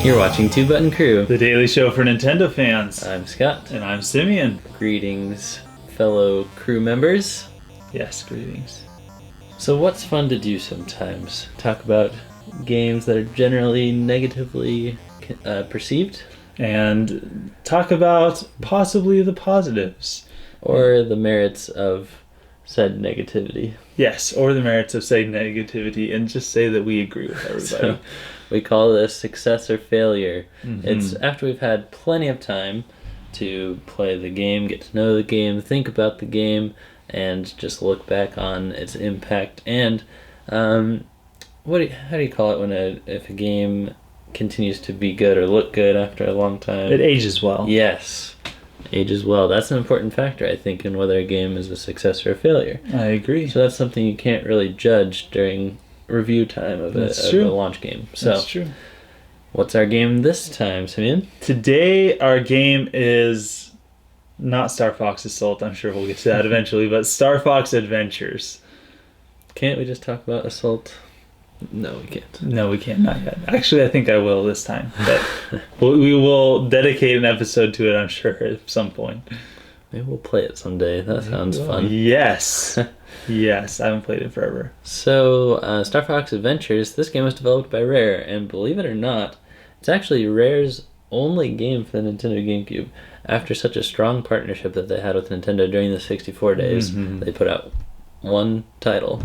You're watching Two Button Crew. The daily show for Nintendo fans. I'm Scott. And I'm Simeon. Greetings, fellow crew members. Yes, greetings. So what's fun to do sometimes? Talk about games that are generally negatively perceived? And talk about possibly the positives. Or the merits of said negativity. Yes, or the merits of said negativity, and just say that we agree with everybody. So, we call this success or failure. Mm-hmm. It's after we've had plenty of time to play the game, get to know the game, think about the game, and just look back on its impact. And how do you call it if a game continues to be good or look good after a long time? It ages well. Yes, ages well. That's an important factor, I think, in whether a game is a success or a failure. I agree. So that's something you can't really judge during review time of a launch game. So that's true. What's our game this time, Simeon? Today our game is not Star Fox Assault. I'm sure we'll get to that eventually, but Star Fox Adventures. Can't we just talk about Assault? No, we can't. No, we can't. Not yet. Actually, I think I will this time. But we will dedicate an episode to it, I'm sure, at some point. Maybe we'll play it someday. That sounds fun. Yes. Yes, I haven't played it forever. So, Star Fox Adventures, this game was developed by Rare, and believe it or not, it's actually Rare's only game for the Nintendo GameCube. After such a strong partnership that they had with Nintendo during the 64 days, they put out one title.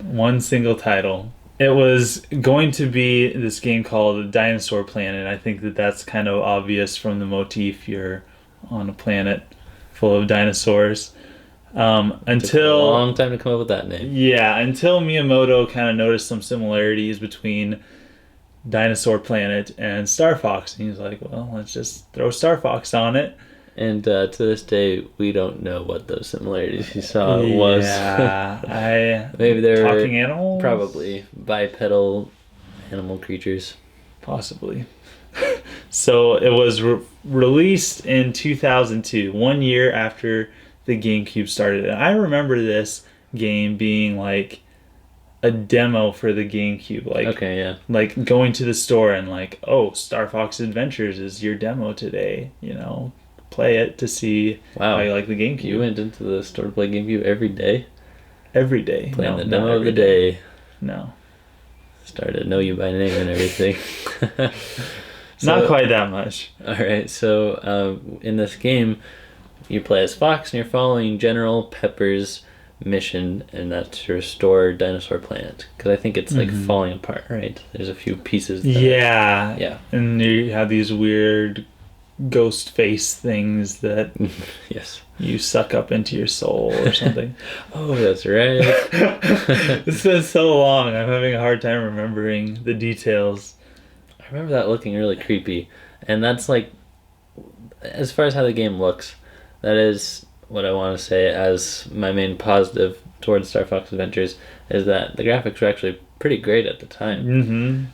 One single title. It was going to be this game called Dinosaur Planet. I think that's kind of obvious from the motif. You're on a planet full of dinosaurs. Until took a long time to come up with that name. Yeah, until Miyamoto kind of noticed some similarities between Dinosaur Planet and Star Fox. And he was like, well, let's just throw Star Fox on it. And to this day, we don't know what those similarities he saw was. Yeah, maybe they were talking animals? Probably bipedal animal creatures. Possibly. So it was released in 2002, 1 year after the GameCube started. And I remember this game being like a demo for the GameCube. Like going to the store and like, oh, Star Fox Adventures is your demo today, play it to see how you like the GameCube. You went into the store to play GameCube every day? Every day. Playing the demo of the day. No. Started to know you by name and everything. Not quite that much. Alright, so in this game, you play as Fox and you're following General Pepper's mission, and that's to restore Dinosaur Planet. Because I think it's like falling apart, right? There's a few pieces. Yeah. And you have these weird ghost face things that yes, you suck up into your soul or something. Oh, that's right. It's been so long. I'm having a hard time remembering the details. I remember that looking really creepy, and that's like, as far as how the game looks, that is what I want to say as my main positive towards Star Fox Adventures, is that the graphics were actually pretty great at the time.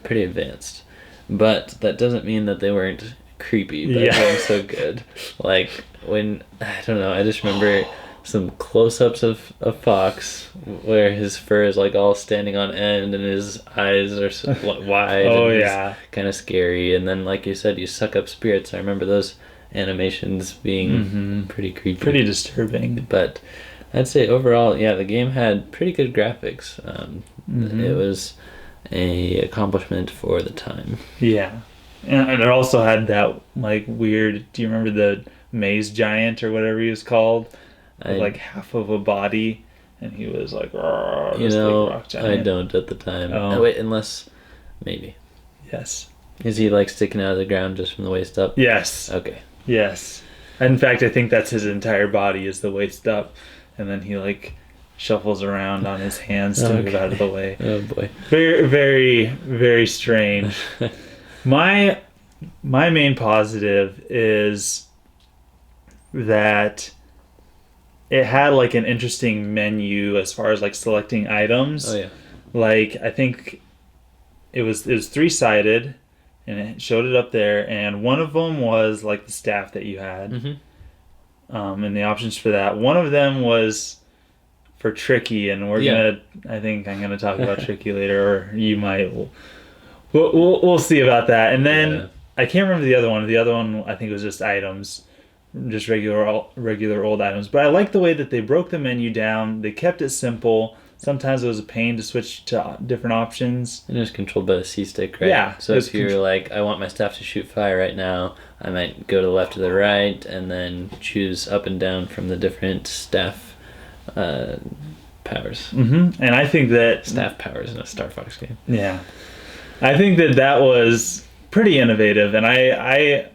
Pretty advanced, but that doesn't mean that they weren't creepy, but they were so good. Like when, I don't know, I just remember some close-ups of Fox where his fur is like all standing on end and his eyes are so wide. And kind of scary. And then, like you said, you suck up spirits. I remember those animations being pretty creepy, pretty disturbing. But I'd say overall, the game had pretty good graphics. It was a accomplishment for the time. Yeah. And it also had that like weird, do you remember the maze giant or whatever he was called? With like half of a body, and he was like, this big rock giant. I don't at the time. Oh. Wait, unless maybe. Yes. Is he like sticking out of the ground just from the waist up? Yes. Okay. Yes. In fact, I think that's his entire body is the waist up, and then he like shuffles around on his hands to move out of the way. Oh boy. Very, very, very strange. My main positive is that it had like an interesting menu as far as like selecting items. Oh yeah. Like I think it was 3-sided, and it showed it up there, and one of them was like the staff that you had. And the options for that. One of them was for Tricky, and I think I'm gonna talk about Tricky later, or you might. We'll see about that. And then Yeah. I can't remember the other one. The other one I think was just items, just regular old items. But I like the way that they broke the menu down. They kept it simple. Sometimes it was a pain to switch to different options. And it was controlled by the C stick, right? Yeah, So it was if you're like, I want my staff to shoot fire right now, I might go to the left or the right, and then choose up and down from the different staff powers. Mm-hmm. And I think that Staff powers in a Star Fox game. yeah, I think that was pretty innovative, and I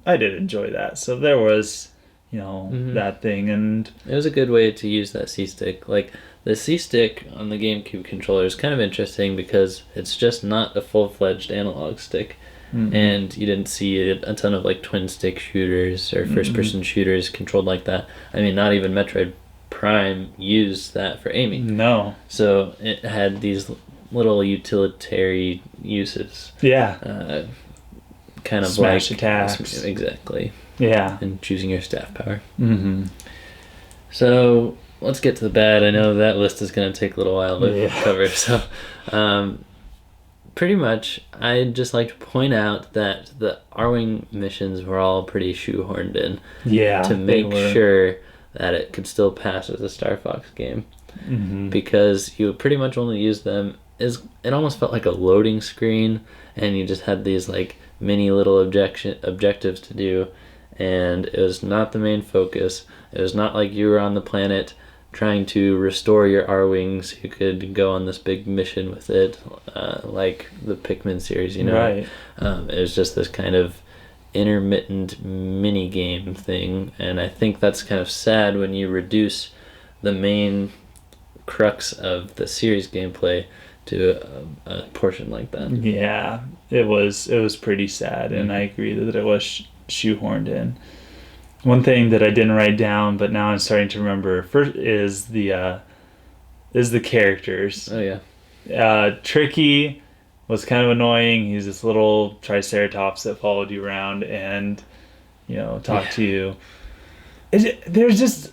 did enjoy that. So there was, that thing, and It was a good way to use that C stick. Like, the C stick on the GameCube controller is kind of interesting because it's just not a full-fledged analog stick. And you didn't see a ton of like twin stick shooters or first person shooters controlled like that. I mean, not even Metroid Prime used that for aiming. no, So it had these little utilitarian uses. yeah, Kind of Smash like attacks. Exactly. yeah, And choosing your staff power. mm-hmm. So let's get to the bad. I know that list is going to take a little while to Yeah. cover. So pretty much, I'd just like to point out that the Arwing missions were all pretty shoehorned in Yeah, to they make were. sure that it could still pass as a Star Fox game. Mm-hmm. Because you would pretty much only use them it almost felt like a loading screen, and you just had these like mini little objectives to do, and it was not the main focus. It was not like you were on the planet trying to restore your R-Wings. You could go on this big mission with it, like the Pikmin series, Right. It was just this kind of intermittent mini game thing, and I think that's kind of sad when you reduce the main crux of the series gameplay to a portion like that. Yeah, it was pretty sad, and I agree that it was shoehorned in. One thing that I didn't write down, but now I'm starting to remember, first is the characters. Oh yeah. Tricky was kind of annoying. He's this little triceratops that followed you around and talked to you. There's just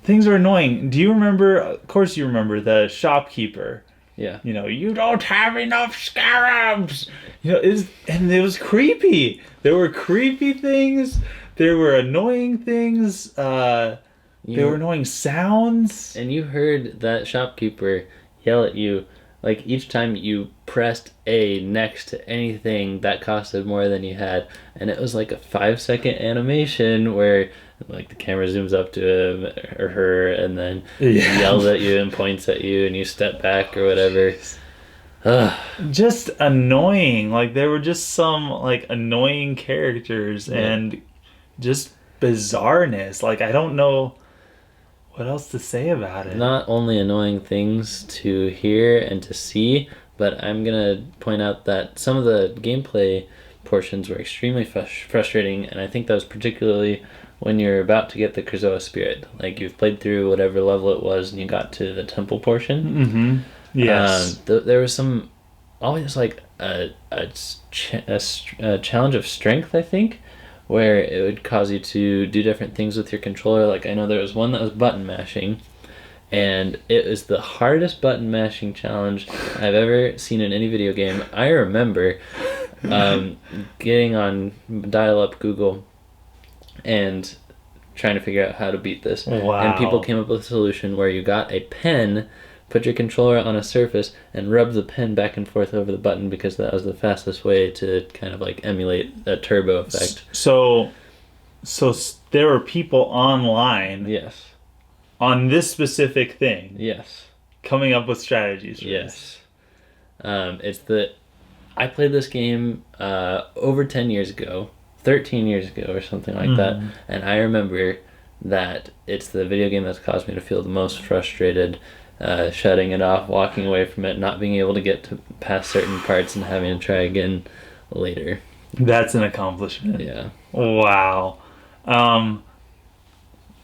things are annoying. Do you remember? Of course, you remember the shopkeeper. Yeah. You don't have enough scarabs. And it was creepy. There were creepy things. There were annoying things. There were annoying sounds. And you heard that shopkeeper yell at you, like each time you pressed A next to anything that costed more than you had, and it was like a 5-second animation where like the camera zooms up to him or her, and then he yells at you and points at you, and you step back or whatever. Just annoying. Like there were just some like annoying characters and just bizarreness. Like I don't know what else to say about it. Not only annoying things to hear and to see, but I'm gonna point out that some of the gameplay portions were extremely frustrating, and I think that was particularly when you're about to get the Krazoa spirit. Like you've played through whatever level it was and you got to the temple portion. Mm-hmm. Yes. There was some always like a challenge of strength, I think, where it would cause you to do different things with your controller. Like I know there was one that was button mashing, and it was the hardest button mashing challenge I've ever seen in any video game. I remember getting on dial-up Google and trying to figure out how to beat this. Wow. And people came up with a solution where you got a pen, put your controller on a surface, and rub the pen back and forth over the button, because that was the fastest way to kind of like emulate a turbo effect. So there were people online Yes. on this specific thing Yes. coming up with strategies for this. Yes. I played this game over 10 years ago, 13 years ago or something like that, and I remember that it's the video game that's caused me to feel the most frustrated, shutting it off, walking away from it, not being able to get to past certain parts and having to try again later. That's an accomplishment. Yeah. Wow.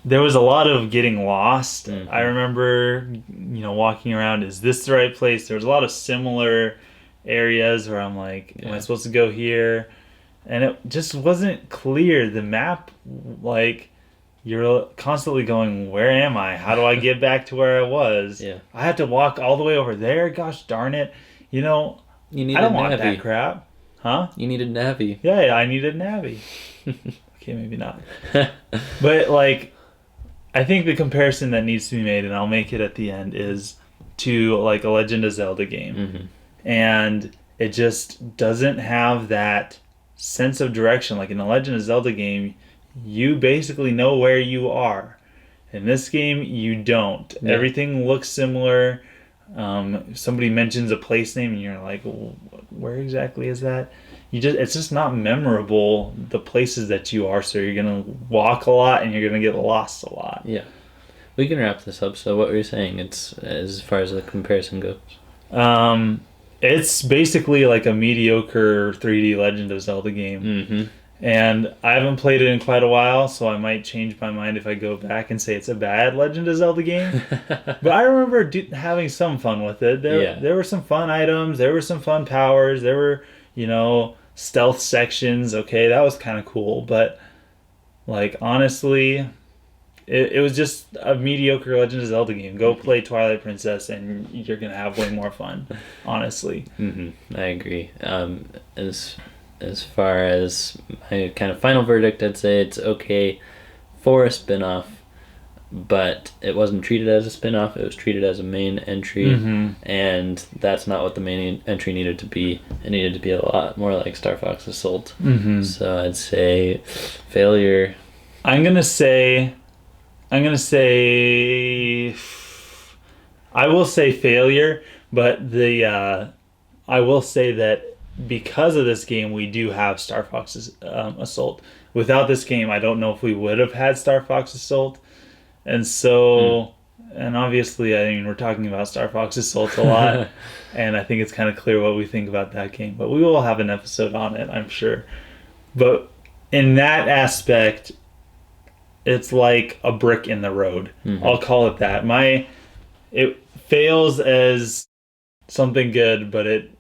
There was a lot of getting lost. Mhm. I remember, walking around, is this the right place? There was a lot of similar areas where I'm like, am I supposed to go here? And it just wasn't clear. The map, like, you're constantly going, where am I? How do I get back to where I was? Yeah. I had to walk all the way over there. Gosh darn it. You need I don't a want Navi. that crap. Huh? You need a Navi. Yeah, I need a Navi. Okay, maybe not. But like, I think the comparison that needs to be made, and I'll make it at the end, is to like a Legend of Zelda game. Mm-hmm. And it just doesn't have that sense of direction. Like in a Legend of Zelda game, you basically know where you are. In this game, you don't. Yeah. Everything looks similar. If somebody mentions a place name and you're like, where exactly is that? It's just not memorable, the places that you are, so you're gonna walk a lot and you're gonna get lost a lot. Yeah. We can wrap this up. So what were you saying? It's as far as the comparison goes. It's basically like a mediocre 3D Legend of Zelda game. Mm-hmm. And I haven't played it in quite a while, so I might change my mind if I go back and say it's a bad Legend of Zelda game. But I remember having some fun with it. There were some fun items. There were some fun powers. There were, stealth sections. Okay, that was kind of cool. But, like, honestly, it was just a mediocre Legend of Zelda game. Go play Twilight Princess, and you're going to have way more fun, honestly. Mm-hmm. I agree. As far as my kind of final verdict, I'd say it's okay for a spin-off, but it wasn't treated as a spin-off. It was treated as a main entry, Mm-hmm. and that's not what the main entry needed to be. It needed to be a lot more like Star Fox Assault. Mm-hmm. So I'd say failure. I'm gonna say I will say failure, but I will say that because of this game, we do have Star Fox Assault. Without this game, I don't know if we would have had Star Fox Assault. And so, and obviously, I mean, we're talking about Star Fox Assault a lot, and I think it's kind of clear what we think about that game. But we will have an episode on it, I'm sure. But in that aspect, it's like a brick in the road. Mm-hmm. I'll call it that. It fails as something good, but it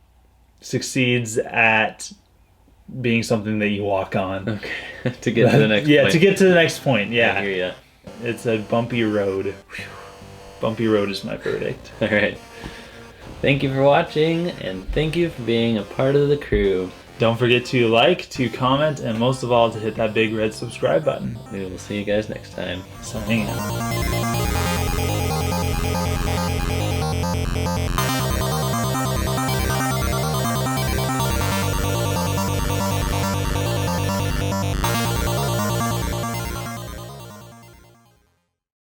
succeeds at being something that you walk on. Okay. To get to the next point. Yeah, to get to the next point. Yeah. I hear ya. It's a bumpy road. Bumpy road is my verdict. All right. Thank you for watching, and thank you for being a part of the crew. Don't forget to like, to comment, and most of all, to hit that big red subscribe button. We will see you guys next time. Signing out.